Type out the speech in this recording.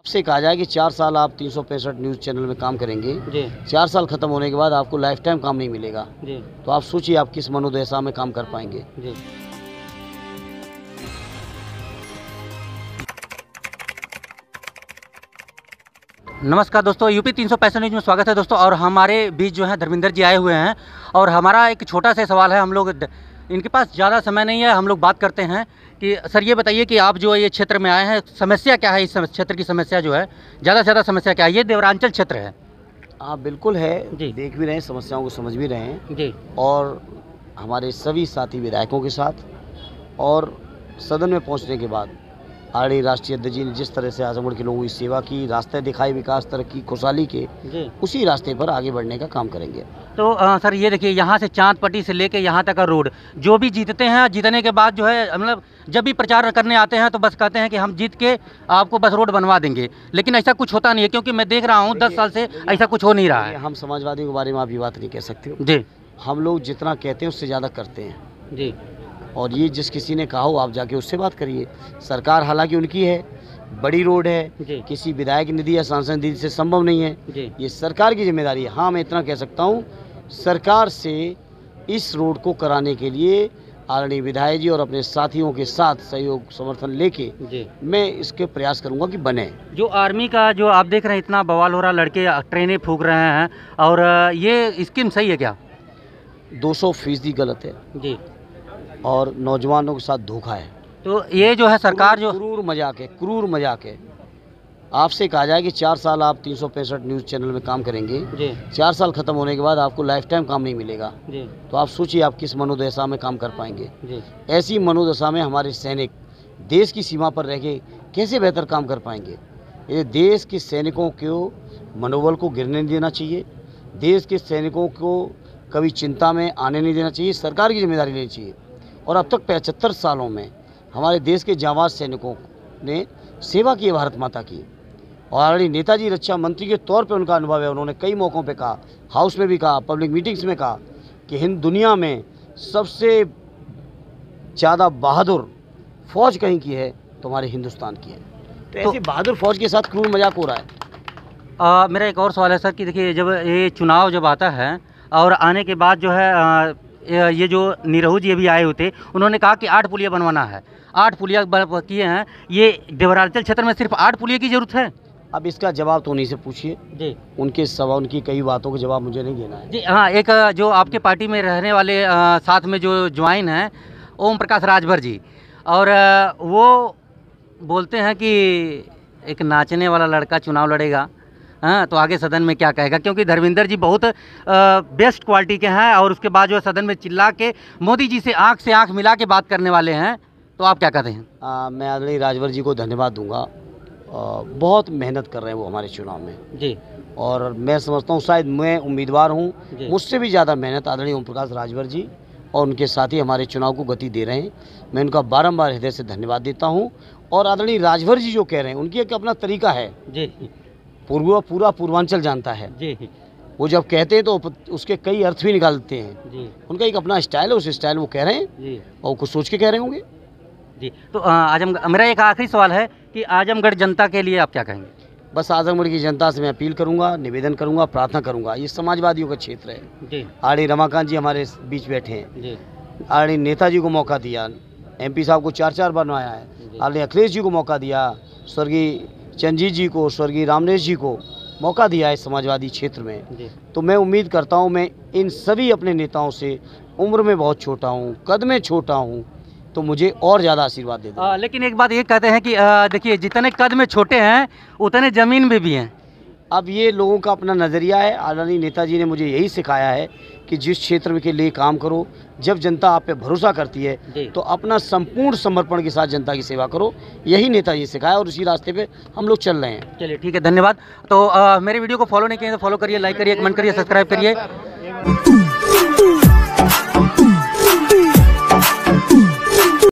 से कहा जाए कि 4 साल आप 365 न्यूज़ चैनल में काम करेंगे जी। 4 साल ख़त्म होने के बाद आपको लाइफ टाइम काम नहीं मिलेगा जी। तो आप सोचिए आप किस मनोदशा में काम कर पाएंगे। जी। नमस्कार दोस्तों, यूपी 365 न्यूज़ में स्वागत है दोस्तों। और हमारे बीच जो है धर्मेंद्र जी आए हुए हैं और हमारा एक छोटा सा सवाल है। हम लोग इनके पास ज़्यादा समय नहीं है, हम लोग बात करते हैं कि सर ये बताइए कि आप जो ये क्षेत्र में आए हैं, समस्या क्या है? इस क्षेत्र की समस्या जो है ज़्यादा से ज़्यादा समस्या क्या है? ये देवरांचल क्षेत्र है। हाँ बिल्कुल है जी। देख भी रहे हैं, समस्याओं को समझ भी रहे हैं जी। और हमारे सभी साथी विधायकों के साथ और सदन में पहुंचने के बाद आदरणीय राष्ट्रीय अध्यक्ष जी ने जिस तरह से आजमगढ़ के लोगों की सेवा की, रास्ते दिखाए विकास, तरक्की, खुशहाली के, जी। उसी रास्ते पर आगे बढ़ने का काम करेंगे। तो सर ये देखिए, यहाँ से चांदपट्टी से लेके यहाँ तक का रोड जो भी जीतते हैं, जीतने के बाद जो है मतलब जब भी प्रचार करने आते हैं तो बस कहते हैं कि हम जीत के आपको बस रोड बनवा देंगे, लेकिन ऐसा कुछ होता नहीं है। क्योंकि मैं देख रहा हूँ 10 साल से ऐसा कुछ हो नहीं रहा है। हम समाजवादियों के बारे में आप ये बात नहीं कह सकते हो। जी। हम लोग जितना कहते हैं उससे ज़्यादा करते हैं। जी। और ये जिस किसी ने कहा हो आप जाके उससे बात करिए। सरकार हालांकि उनकी है, बड़ी रोड है, जी। किसी विधायक निधि या सांसद निधि से संभव नहीं है। जी। ये सरकार की जिम्मेदारी है। हाँ मैं इतना कह सकता हूँ, सरकार से इस रोड को कराने के लिए आदरणीय विधायक जी और अपने साथियों के साथ सहयोग समर्थन लेके मैं इसके प्रयास करूंगा कि बने। जो आर्मी का जो आप देख रहे हैं इतना बवाल हो रहा, लड़के ट्रेनें फूंक रहे हैं, और ये स्कीम सही है क्या? 200% गलत है जी। और नौजवानों के साथ धोखा है। तो ये जो है सरकार जो क्रूर मजाक है। आपसे कहा जाए कि 4 साल आप 365 न्यूज़ चैनल में काम करेंगे जी। 4 साल ख़त्म होने के बाद आपको लाइफ टाइम काम नहीं मिलेगा जी। तो आप सोचिए आप किस मनोदशा में काम कर पाएंगे। जी। ऐसी मनोदशा में हमारे सैनिक देश की सीमा पर रह के कैसे बेहतर काम कर पाएंगे? ये देश के सैनिकों को मनोबल को गिरने नहीं देना चाहिए, देश के सैनिकों को कभी चिंता में आने नहीं देना चाहिए। सरकार की जिम्मेदारी लेनी चाहिए। और अब तक 75 सालों में हमारे देश के जांबाज सैनिकों ने सेवा की है भारत माता की। और आदरणीय नेताजी रक्षा मंत्री के तौर पे उनका अनुभव है। उन्होंने कई मौक़ों पे कहा, हाउस में भी कहा, पब्लिक मीटिंग्स में कहा कि हिंद दुनिया में सबसे ज़्यादा बहादुर फौज कहीं की है तो हमारे हिंदुस्तान की है। तो ऐसी बहादुर फौज के साथ क्रूर मजाक हो रहा है। मेरा एक और सवाल है सर कि देखिए, जब ये चुनाव जब आता है और आने के बाद जो है ये जो निरहू जी अभी आए हुए थे, उन्होंने कहा कि 8 पुलिया बनवाना है। 8 पुलिया किए हैं। ये देवरांचल क्षेत्र में सिर्फ 8 पुलिया की ज़रूरत है? अब इसका जवाब तो उन्हीं से पूछिए जी। उनकी कई बातों का जवाब मुझे नहीं देना है। जी हाँ, एक जो आपके पार्टी में रहने वाले साथ में जो ज्वाइन हैं, ओम प्रकाश राजभर जी, और वो बोलते हैं कि एक नाचने वाला लड़का चुनाव लड़ेगा, हाँ तो आगे सदन में क्या कहेगा? क्योंकि धर्मेंद्र जी बहुत बेस्ट क्वालिटी के हैं और उसके बाद जो सदन में चिल्ला के मोदी जी से आंख मिला के बात करने वाले हैं, तो आप क्या कहते हैं? मैं आदरणीय राजभर जी को धन्यवाद दूंगा। बहुत मेहनत कर रहे हैं वो हमारे चुनाव में जी। और मैं समझता हूँ शायद मैं उम्मीदवार हूँ, मुझसे भी ज़्यादा मेहनत आदरणीय ओम प्रकाश राजभर जी और उनके साथी हमारे चुनाव को गति दे रहे हैं। मैं उनका बारंबार हृदय से धन्यवाद देता हूँ। और आदरणीय राजभर जी जो कह रहे हैं उनकी एक अपना तरीका है जी। पूरा पूर्वांचल जानता है जी। वो जब कहते हैं तो उसके कई अर्थ भी निकालते हैं जी। उनका एक अपना स्टाइल है, उस स्टाइल वो कह रहे हैं जी। और कुछ सोच के कह रहे होंगे जी। तो मेरा एक आखिरी सवाल है कि आजमगढ़ जनता के लिए आप क्या कहेंगे? बस आजमगढ़ की जनता से मैं अपील करूंगा, निवेदन करूंगा, प्रार्थना करूंगा। ये समाजवादियों का क्षेत्र है जी। आदरणीय रमाकांत जी हमारे बीच बैठे हैं जी। आदरणीय नेताजी को मौका दिया, MP साहब को 4 बार बनाया है। आदरणीय अखिलेश जी को मौका दिया, स्वर्गीय चंजीत जी को, स्वर्गीय रामनेश जी को मौका दिया है समाजवादी क्षेत्र में। तो मैं उम्मीद करता हूं, मैं इन सभी अपने नेताओं से, उम्र में बहुत छोटा हूं, कद में छोटा हूं, तो मुझे और ज़्यादा आशीर्वाद दे दें। लेकिन एक बात ये कहते हैं कि देखिए, जितने कद में छोटे हैं उतने ज़मीन में भी हैं। अब ये लोगों का अपना नज़रिया है। आदरणीय नेताजी ने मुझे यही सिखाया है कि जिस क्षेत्र के लिए काम करो, जब जनता आप पे भरोसा करती है तो अपना संपूर्ण समर्पण के साथ जनता की सेवा करो। यही नेताजी सिखाया और उसी रास्ते पे हम लोग चल रहे हैं। चलिए ठीक है, धन्यवाद। तो मेरे वीडियो को फॉलो नहीं किए तो फॉलो करिए, लाइक करिए, कमेंट करिए, सब्सक्राइब करिए।